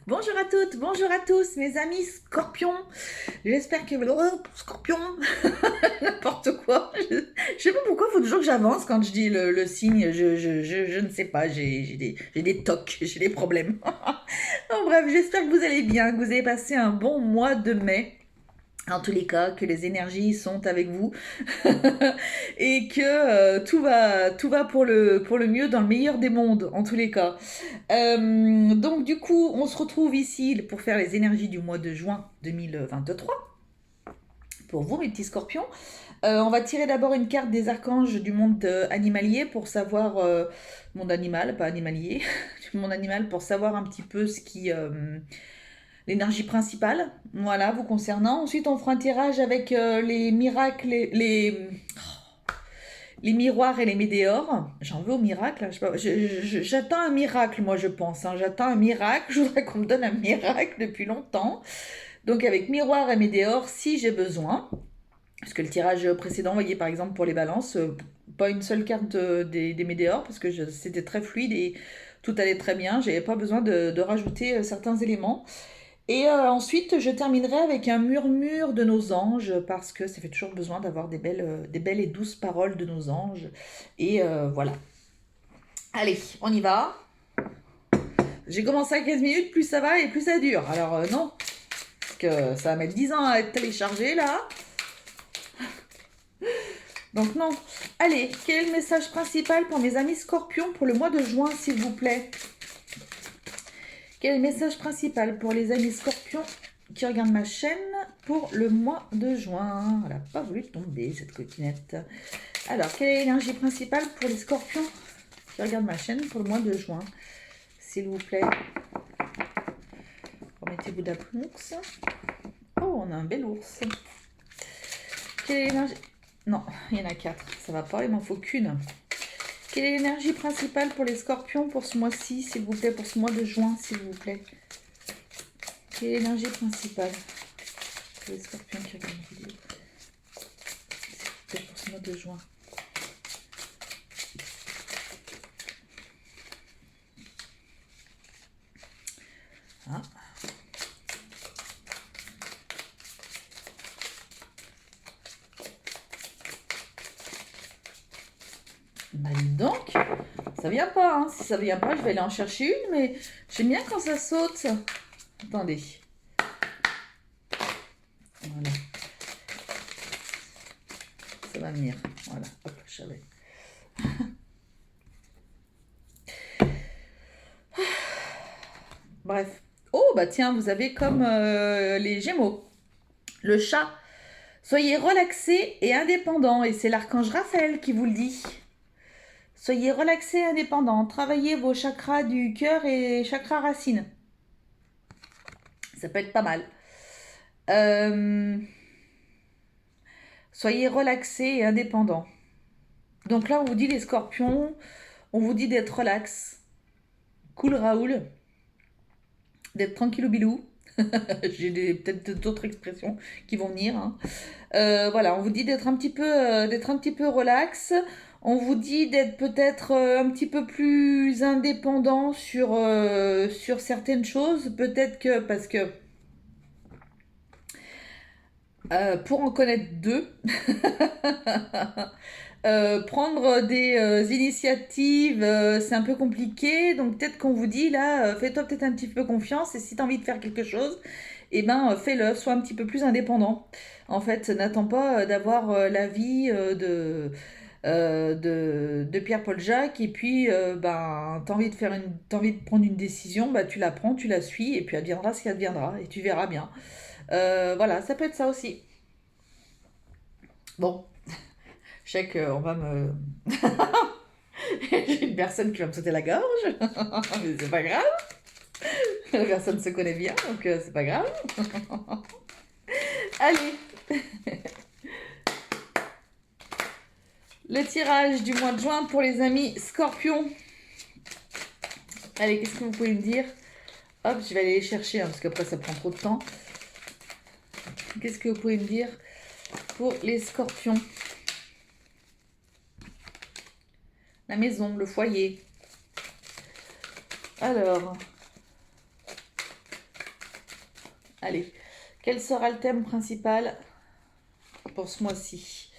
Bonjour à toutes, bonjour à tous, mes amis scorpions. J'espère que... Oh, scorpion, n'importe quoi. Je sais pas pourquoi il faut toujours que j'avance quand je dis le signe. Je ne sais pas, j'ai des tocs, j'ai des problèmes. En bref, j'espère que vous allez bien, que vous avez passé un bon mois de mai. En tous les cas, que les énergies sont avec vous et que tout va pour le mieux dans le meilleur des mondes, en tous les cas. Donc du coup, on se retrouve ici pour faire les énergies du mois de juin 2023. Pour vous, mes petits scorpions. On va tirer d'abord une carte des archanges du monde animalier pour savoir... monde animal, pas animalier. Du monde animal pour savoir un petit peu ce qui... l'énergie principale, voilà, vous concernant. Ensuite, on fera un tirage avec les miracles, les miroirs et les météores. J'en veux au miracle. J'attends un miracle, moi, je pense. Hein. J'attends un miracle. Je voudrais qu'on me donne un miracle depuis longtemps. Donc, avec miroir et météores, si j'ai besoin. Parce que le tirage précédent, vous voyez, par exemple, pour les balances, pas une seule carte des météores, parce que c'était très fluide et tout allait très bien. J'avais pas besoin de rajouter certains éléments. Et ensuite, je terminerai avec un murmure de nos anges, parce que ça fait toujours besoin d'avoir des belles et douces paroles de nos anges. Et voilà. Allez, on y va. J'ai commencé à 15 minutes, plus ça va et plus ça dure. Alors non, parce que ça va mettre 10 ans à être téléchargé là. Donc non. Allez, quel est le message principal pour mes amis scorpions pour le mois de juin, s'il vous plaît? Quel est le message principal pour les amis scorpions qui regardent ma chaîne pour le mois de juin? Elle n'a pas voulu tomber, cette coquinette. Alors, quelle est l'énergie principale pour les scorpions qui regardent ma chaîne pour le mois de juin? S'il vous plaît. Remettez-vous d'applomx. Oh, on a un bel ours. Quelle est l'énergie... Non, il y en a 4. Ça va pas, il m'en faut qu'une. Quelle est l'énergie principale pour les scorpions pour ce mois-ci, s'il vous plaît, pour ce mois de juin, s'il vous plaît? Quelle est l'énergie principale pour les scorpions qui regardent la vidéo, s'il vous plaît, pour ce mois de juin? Ah. Bah dis donc, ça vient pas, hein. Si ça vient pas, je vais aller en chercher une, mais j'aime bien quand ça saute. Attendez. Voilà. Ça va venir. Voilà, hop, je savais. Bref. Oh, bah tiens, vous avez comme les Gémeaux. Le chat. Soyez relaxé et indépendant, et c'est l'archange Raphaël qui vous le dit. Soyez relaxé et indépendant. Travaillez vos chakras du cœur et chakras racines. Ça peut être pas mal. Soyez relaxé et indépendant. Donc là, on vous dit les scorpions, on vous dit d'être relax. Cool Raoul. D'être tranquille au bilou. J'ai peut-être d'autres expressions qui vont venir. Hein. Voilà, on vous dit d'être un petit peu relax. On vous dit d'être peut-être un petit peu plus indépendant sur certaines choses. Peut-être que, parce que pour en connaître deux, prendre des initiatives, c'est un peu compliqué. Donc peut-être qu'on vous dit là, fais-toi peut-être un petit peu confiance et si tu as envie de faire quelque chose, eh ben fais-le, sois un petit peu plus indépendant. En fait, n'attends pas d'avoir l'avis de Pierre-Paul Jacques et puis ben t'as envie de prendre une décision, bah tu la prends, tu la suis et puis adviendra ce qui adviendra et tu verras bien. Voilà, ça peut être ça aussi. Bon, je sais qu'on va me... J'ai une personne qui va me sauter la gorge, mais c'est pas grave. La personne se connaît bien, donc c'est pas grave. Allez, le tirage du mois de juin pour les amis scorpions. Allez, qu'est-ce que vous pouvez me dire? Hop, je vais aller les chercher, hein, parce qu'après ça prend trop de temps. Qu'est-ce que vous pouvez me dire pour les scorpions? La maison, le foyer. Alors, Allez, quel sera le thème principal pour ce mois-ci?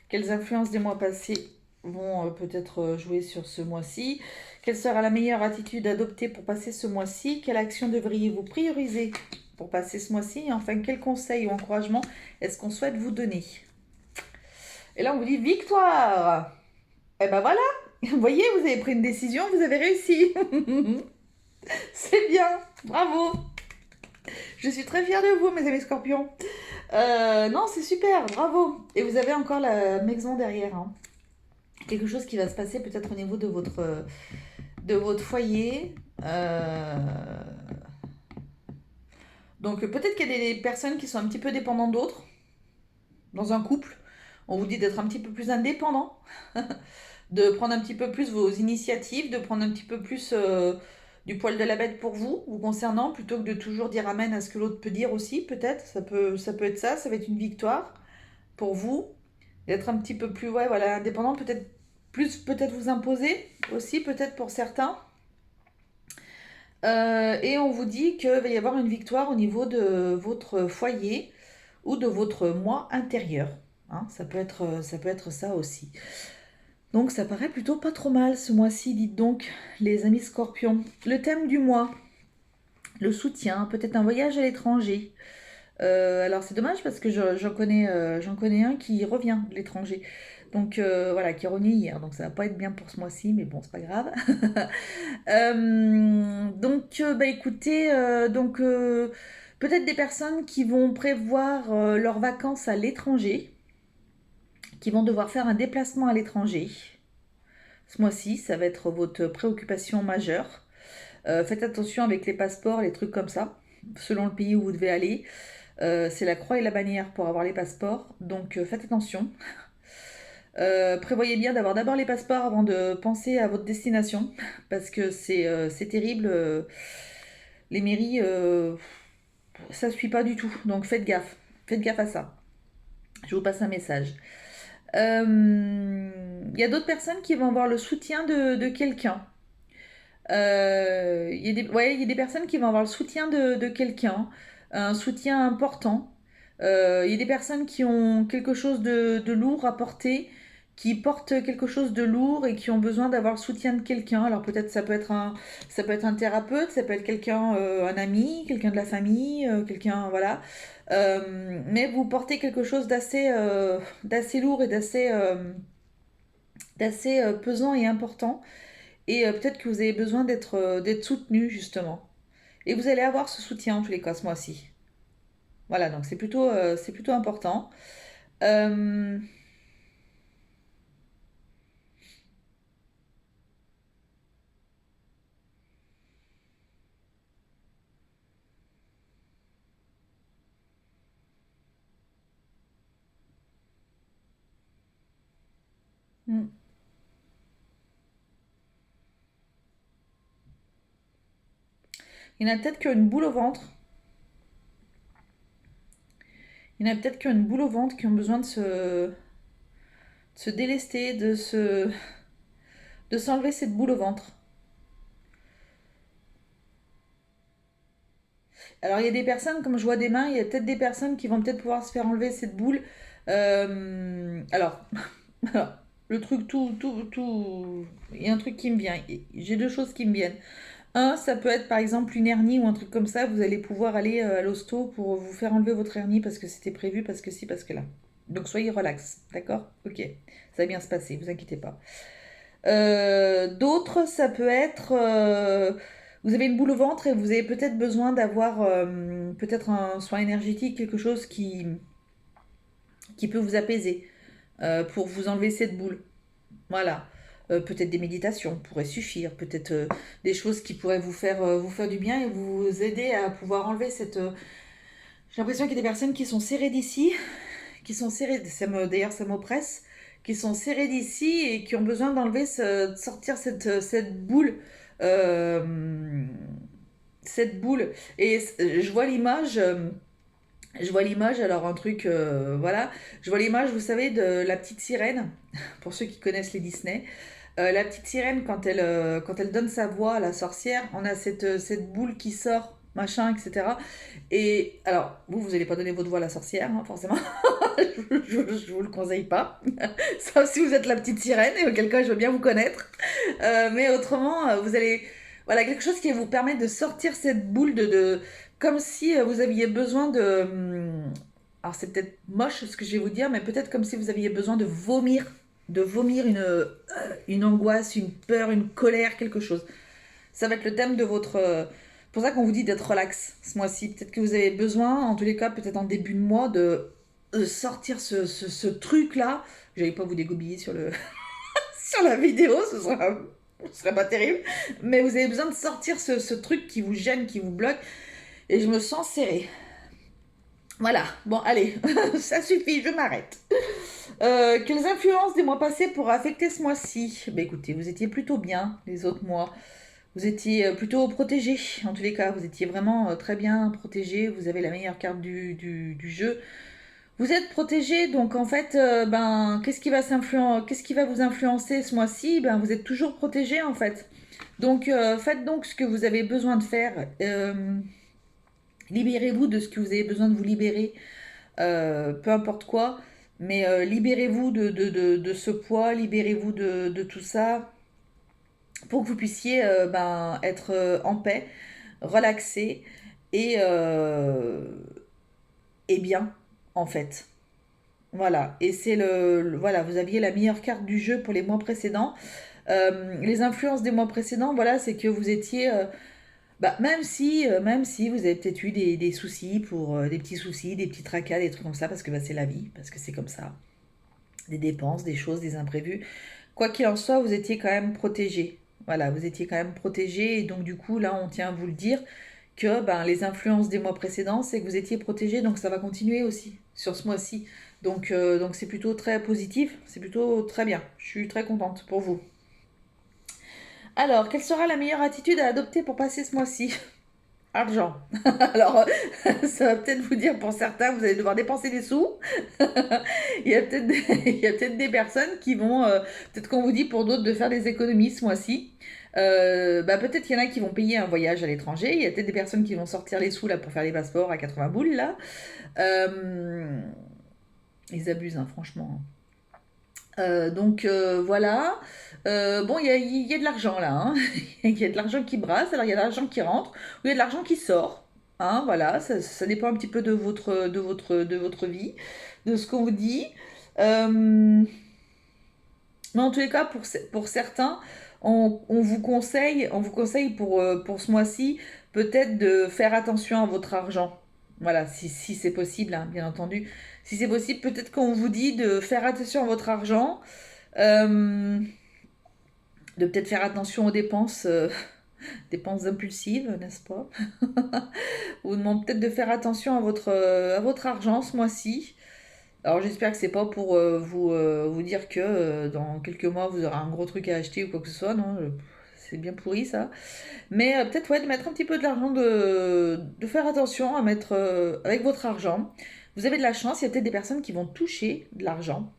Quelles influences des mois passés vont peut-être jouer sur ce mois-ci? Quelle sera la meilleure attitude adoptée pour passer ce mois-ci? Quelle action devriez-vous prioriser pour passer ce mois-ci? Et enfin, quel conseil ou encouragement est-ce qu'on souhaite vous donner? Et là, on vous dit victoire! Et ben voilà! Vous voyez, vous avez pris une décision, vous avez réussi! C'est bien! Bravo! Je suis très fière de vous, mes amis scorpions. Non, c'est super, bravo. Et vous avez encore la maison derrière. Hein. Quelque chose qui va se passer peut-être au niveau de votre foyer. Donc peut-être qu'il y a des personnes qui sont un petit peu dépendantes d'autres. Dans un couple, on vous dit d'être un petit peu plus indépendant. De prendre un petit peu plus vos initiatives, de prendre un petit peu plus du poil de la bête pour vous concernant, plutôt que de toujours dire amen à ce que l'autre peut dire aussi, peut-être. Ça peut être ça, ça va être une victoire pour vous. D'être un petit peu plus ouais, voilà, indépendant, peut-être plus peut-être vous imposer aussi, peut-être pour certains. Et on vous dit qu'il va y avoir une victoire au niveau de votre foyer ou de votre moi intérieur. Hein, ça peut être ça aussi. Donc ça paraît plutôt pas trop mal ce mois-ci, dites donc, les amis scorpions. Le thème du mois, le soutien, peut-être un voyage à l'étranger. Alors c'est dommage parce que j'en connais un qui revient de l'étranger. Donc voilà, qui est revenu hier. Donc ça va pas être bien pour ce mois-ci, mais bon, c'est pas grave. Bah écoutez, peut-être des personnes qui vont prévoir leurs vacances à l'étranger, qui vont devoir faire un déplacement à l'étranger. Ce mois-ci, ça va être votre préoccupation majeure. Faites attention avec les passeports, les trucs comme ça, selon le pays où vous devez aller. C'est la croix et la bannière pour avoir les passeports, donc faites attention. Prévoyez bien d'avoir d'abord les passeports avant de penser à votre destination, parce que c'est terrible. Les mairies, ça ne suit pas du tout, donc faites gaffe à ça. Je vous passe un message. Il y a d'autres personnes qui vont avoir le soutien de quelqu'un. Il y a des personnes qui vont avoir le soutien de quelqu'un, un soutien important. Il y a des personnes qui ont quelque chose de lourd à porter, qui portent quelque chose de lourd et qui ont besoin d'avoir le soutien de quelqu'un. Alors peut-être ça peut être un thérapeute, ça peut être quelqu'un, un ami, quelqu'un de la famille, quelqu'un, voilà. Mais vous portez quelque chose d'assez lourd et d'assez pesant et important. Et peut-être que vous avez besoin d'être soutenu, justement. Et vous allez avoir ce soutien, en tous les cas, ce mois-ci. Voilà, donc c'est plutôt important. Euh, hmm. Il y en a peut-être qui ont une boule au ventre. Il y en a peut-être qui ont une boule au ventre, qui ont besoin de se délester, de s'enlever cette boule au ventre. Alors il y a des personnes, comme je vois des mains, il y a peut-être des personnes qui vont peut-être pouvoir se faire enlever cette boule. Alors, alors, le truc tout... Il y a un truc qui me vient. J'ai deux choses qui me viennent. Un, ça peut être par exemple une hernie ou un truc comme ça. Vous allez pouvoir aller à l'hosto pour vous faire enlever votre hernie parce que c'était prévu, parce que si, parce que là. Donc soyez relax, d'accord? Ok, ça va bien se passer, vous inquiétez pas. D'autres, ça peut être... vous avez une boule au ventre et vous avez peut-être besoin d'avoir peut-être un soin énergétique, quelque chose qui peut vous apaiser pour vous enlever cette boule. Voilà. Peut-être des méditations pourraient suffire, peut-être des choses qui pourraient vous faire du bien et vous aider à pouvoir enlever cette... J'ai l'impression qu'il y a des personnes qui sont serrées d'ici, qui sont serrées, d'ailleurs ça m'oppresse, qui sont serrées d'ici et qui ont besoin de sortir cette boule. euh, cette boule. Et je vois l'image... je vois l'image, alors un truc, voilà, je vois l'image, vous savez, de la petite sirène, pour ceux qui connaissent les Disney. La petite sirène, quand elle donne sa voix à la sorcière, on a cette boule qui sort machin, etc. Et alors, vous n'allez pas donner votre voix à la sorcière, hein, forcément. Je vous le conseille pas. Sauf si vous êtes la petite sirène, et auquel cas je veux bien vous connaître. Mais autrement, vous allez... Voilà, quelque chose qui va vous permettre de sortir cette boule comme si vous aviez besoin de... Alors c'est peut-être moche ce que je vais vous dire, mais peut-être comme si vous aviez besoin de vomir. De vomir une angoisse, une peur, une colère, quelque chose. Ça va être le thème de votre... C'est pour ça qu'on vous dit d'être relax ce mois-ci. Peut-être que vous avez besoin, en tous les cas, peut-être en début de mois, de sortir ce truc-là. J'allais pas vous dégobiller sur sur la vidéo, ce serait pas terrible. Mais vous avez besoin de sortir ce truc qui vous gêne, qui vous bloque. Et je me sens serrée. Voilà, bon, allez, ça suffit, je m'arrête. Quelles influences des mois passés pourraient affecter ce mois-ci? Bah écoutez, vous étiez plutôt bien les autres mois. Vous étiez plutôt protégé, en tous les cas. Vous étiez vraiment très bien protégé. Vous avez la meilleure carte du jeu. Vous êtes protégé, donc en fait, ben, qu'est-ce qui va vous influencer ce mois-ci? Ben, vous êtes toujours protégé, en fait. Donc, faites donc ce que vous avez besoin de faire. Libérez-vous de ce que vous avez besoin de vous libérer, peu importe quoi. Mais libérez-vous de ce poids, libérez-vous de tout ça pour que vous puissiez ben, être en paix, relaxé et bien, en fait. Voilà, et c'est voilà, vous aviez la meilleure carte du jeu pour les mois précédents. Les influences des mois précédents, voilà, c'est que vous étiez, bah, même si vous avez peut-être eu des soucis des petits soucis, des petits tracas, des trucs comme ça, parce que bah, c'est la vie, parce que c'est comme ça. Des dépenses, des choses, des imprévus. Quoi qu'il en soit, vous étiez quand même protégé. Voilà, vous étiez quand même protégé, et donc du coup, là, on tient à vous le dire que ben, les influences des mois précédents, c'est que vous étiez protégé, donc ça va continuer aussi sur ce mois-ci. Donc c'est plutôt très positif, c'est plutôt très bien. Je suis très contente pour vous. Alors, quelle sera la meilleure attitude à adopter pour passer ce mois-ci? Argent. Alors, ça va peut-être vous dire pour certains, vous allez devoir dépenser des sous. Il y a peut-être il y a peut-être des personnes qui vont, peut-être qu'on vous dit pour d'autres de faire des économies ce mois-ci. Bah, peut-être qu'il y en a qui vont payer un voyage à l'étranger. Il y a peut-être des personnes qui vont sortir les sous là pour faire les passeports à 80 boules là. Euh, Ils abusent, hein, franchement. Voilà. Bon, il y a de l'argent là, hein. Il y a de l'argent qui brasse, alors il y a de l'argent qui rentre, ou il y a de l'argent qui sort. Hein, voilà, ça dépend un petit peu de votre vie, de ce qu'on vous dit. Euh, mais en tous les cas, pour certains, on vous conseille pour ce mois-ci, peut-être de faire attention à votre argent. Voilà, si c'est possible, hein, bien entendu. Si c'est possible, peut-être qu'on vous dit de faire attention à votre argent, euh, de peut-être faire attention aux dépenses, dépenses impulsives, n'est-ce pas? On vous demande peut-être de faire attention à votre argent ce mois-ci. Alors j'espère que c'est pas pour vous dire que dans quelques mois vous aurez un gros truc à acheter ou quoi que ce soit, non, c'est bien pourri ça. Mais peut-être ouais, de mettre un petit peu de l'argent, de faire attention à mettre avec votre argent. Vous avez de la chance, il y a peut-être des personnes qui vont toucher de l'argent.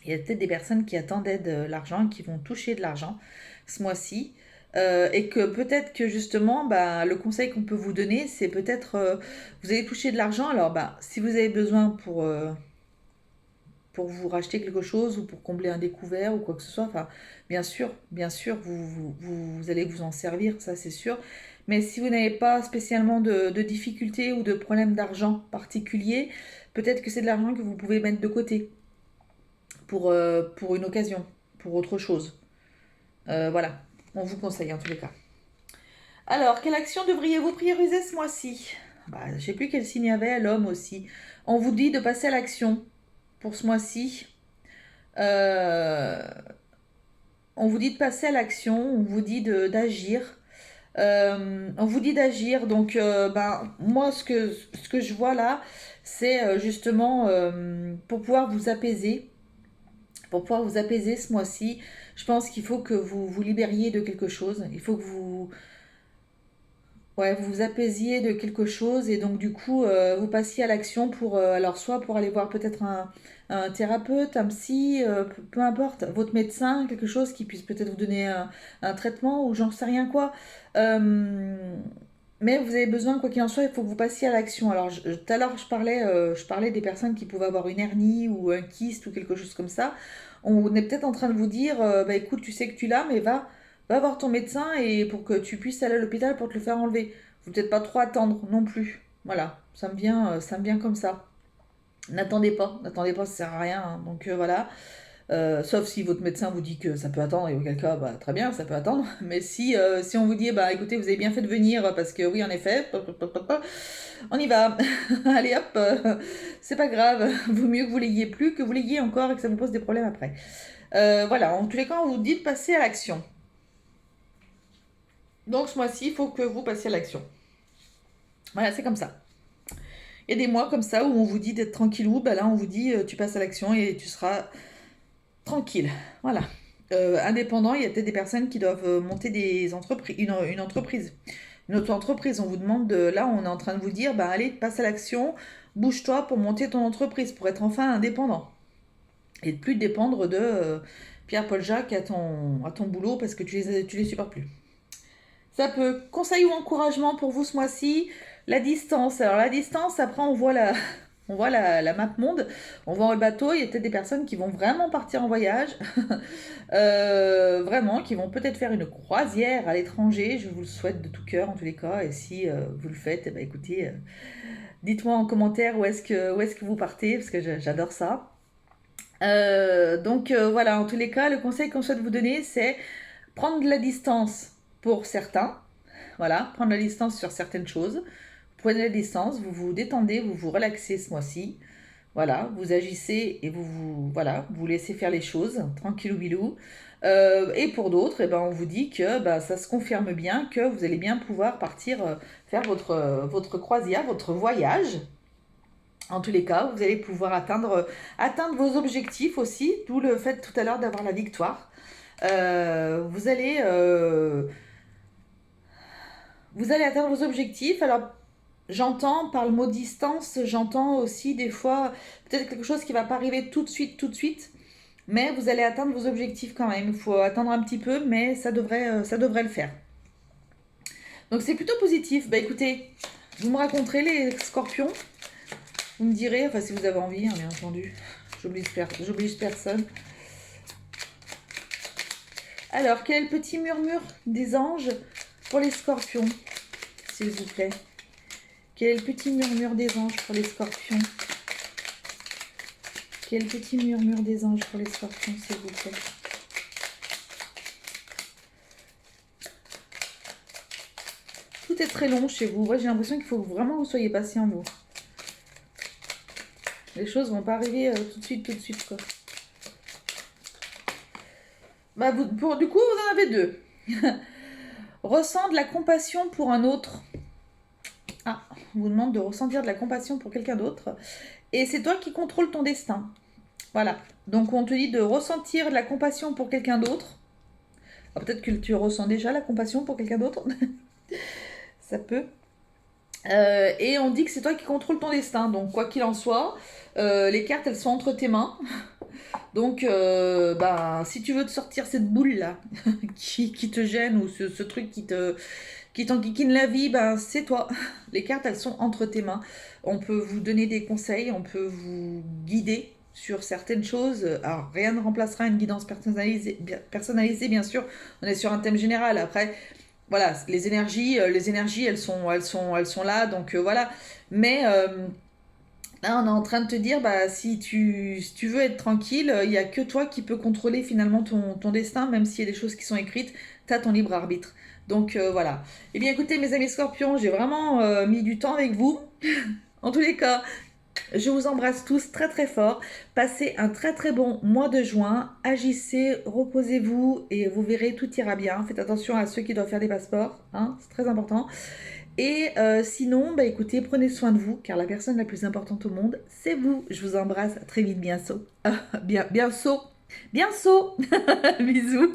Il y a peut-être des personnes qui attendaient de l'argent et qui vont toucher de l'argent ce mois-ci. Et que peut-être que justement, bah, le conseil qu'on peut vous donner, c'est peut-être vous allez toucher de l'argent. Alors, bah, si vous avez besoin pour vous racheter quelque chose ou pour combler un découvert ou quoi que ce soit. Enfin, bien sûr, vous allez vous en servir, ça c'est sûr. Mais si vous n'avez pas spécialement de difficultés ou de problèmes d'argent particuliers, peut-être que c'est de l'argent que vous pouvez mettre de côté pour une occasion, pour autre chose. Voilà, on vous conseille en tous les cas. Alors, quelle action devriez-vous prioriser ce mois-ci? Bah, je ne sais plus quel signe il y avait, l'homme aussi. On vous dit de passer à l'action pour ce mois-ci. Euh, on vous dit de passer à l'action, on vous dit d'agir. On vous dit d'agir, donc ben, moi ce que je vois là, c'est justement pour pouvoir vous apaiser, pour pouvoir vous apaiser ce mois-ci, je pense qu'il faut que vous vous libériez de quelque chose, il faut que ouais, vous vous apaisiez de quelque chose et donc du coup vous passiez à l'action pour alors soit pour aller voir peut-être un thérapeute, un psy, peu importe, votre médecin, quelque chose qui puisse peut-être vous donner un traitement ou j'en sais rien quoi. Euh, Mais vous avez besoin, quoi qu'il en soit, il faut que vous passiez à l'action. Alors, tout à l'heure, je parlais des personnes qui pouvaient avoir une hernie ou un kyste ou quelque chose comme ça. On est peut-être en train de vous dire, bah écoute, tu sais que tu l'as, mais va voir ton médecin et pour que tu puisses aller à l'hôpital pour te le faire enlever. Faut peut-être pas trop attendre non plus. Voilà, ça me vient comme ça. N'attendez pas, ça sert à rien, hein. Donc voilà. Sauf si votre médecin vous dit que ça peut attendre, et auquel cas, bah, très bien, ça peut attendre. Mais si on vous dit, bah écoutez, vous avez bien fait de venir, parce que oui, en effet, on y va. Allez hop, c'est pas grave. Vaut mieux que vous l'ayez plus, que vous l'ayez encore et que ça vous pose des problèmes après. Voilà, en tous les cas, on vous dit de passer à l'action. Donc ce mois-ci, il faut que vous passiez à l'action. Voilà, c'est comme ça. Il y a des mois comme ça où on vous dit d'être tranquillou, bah là on vous dit tu passes à l'action et tu seras tranquille. Voilà. Indépendant, il y a peut-être des personnes qui doivent monter des entreprises, une entreprise. Une autre entreprise, on vous demande là, on est en train de vous dire, bah allez, passe à l'action, bouge-toi pour monter ton entreprise, pour être enfin indépendant. Et de plus dépendre de Pierre-Paul Jacques à ton boulot parce que tu les supportes plus. Ça peut. Conseil ou encouragement pour vous ce mois-ci, la distance. Alors la distance, après on voit la map monde, on voit le bateau, il y a peut-être des personnes qui vont vraiment partir en voyage, vraiment, qui vont peut-être faire une croisière à l'étranger, je vous le souhaite de tout cœur en tous les cas, et si vous le faites, eh ben, écoutez, dites-moi en commentaire où est-ce que vous partez, parce que j'adore ça. Voilà, en tous les cas, le conseil qu'on souhaite vous donner, c'est prendre de la distance pour certains, voilà, prendre la distance sur certaines choses. Prenez la distance, vous vous détendez, vous vous relaxez ce mois-ci. Voilà, vous agissez et voilà, vous laissez faire les choses, tranquillou bilou. Et pour d'autres, eh ben, on vous dit que bah, ça se confirme bien, que vous allez bien pouvoir partir faire votre croisière, votre voyage. En tous les cas, vous allez pouvoir atteindre vos objectifs aussi, d'où le fait tout à l'heure d'avoir la victoire. Vous allez atteindre vos objectifs. Alors, j'entends par le mot distance, j'entends aussi des fois peut-être quelque chose qui va pas arriver tout de suite, mais vous allez atteindre vos objectifs quand même. Il faut attendre un petit peu, mais ça devrait le faire. Donc c'est plutôt positif. Bah écoutez, vous me raconterez les scorpions. Vous me direz, enfin si vous avez envie, hein, bien entendu. J'oblige personne. Alors, quel est le petit murmure des anges pour les scorpions, s'il vous plaît? Quel est le petit murmure des anges pour les scorpions? Quel est le petit murmure des anges pour les scorpions, s'il vous plaît? Tout est très long chez vous. Ouais, j'ai l'impression qu'il faut vraiment que vous soyez patient, vous. Les choses vont pas arriver tout de suite, quoi. Bah, du coup, vous en avez deux. Ressent de la compassion pour un autre. Ah, on vous demande de ressentir de la compassion pour quelqu'un d'autre. Et c'est toi qui contrôles ton destin. Voilà. Donc on te dit de ressentir de la compassion pour quelqu'un d'autre. Peut-être que tu ressens déjà la compassion pour quelqu'un d'autre. Ça peut. Et on dit que c'est toi qui contrôles ton destin. Donc quoi qu'il en soit, les cartes elles sont entre tes mains. Donc bah, si tu veux te sortir cette boule là qui te gêne ou ce truc qui t'enquiquine la vie, ben c'est toi. Les cartes elles sont entre tes mains. On peut vous donner des conseils, on peut vous guider sur certaines choses. Alors rien ne remplacera une guidance personnalisée bien sûr. On est sur un thème général. Après voilà, les énergies elles sont là, donc voilà. Mais là, on est en train de te dire, bah, si tu veux être tranquille, il n'y a que toi qui peux contrôler finalement ton destin, même s'il y a des choses qui sont écrites, tu as ton libre arbitre. Donc voilà. Eh bien écoutez mes amis scorpions, j'ai vraiment mis du temps avec vous. En tous les cas, je vous embrasse tous très très fort. Passez un très très bon mois de juin. Agissez, reposez-vous et vous verrez, tout ira bien. Faites attention à ceux qui doivent faire des passeports, hein, c'est très important. Et sinon, bah écoutez, prenez soin de vous, car la personne la plus importante au monde, c'est vous. Je vous embrasse, à très vite, bientôt. Bientôt. Bisous.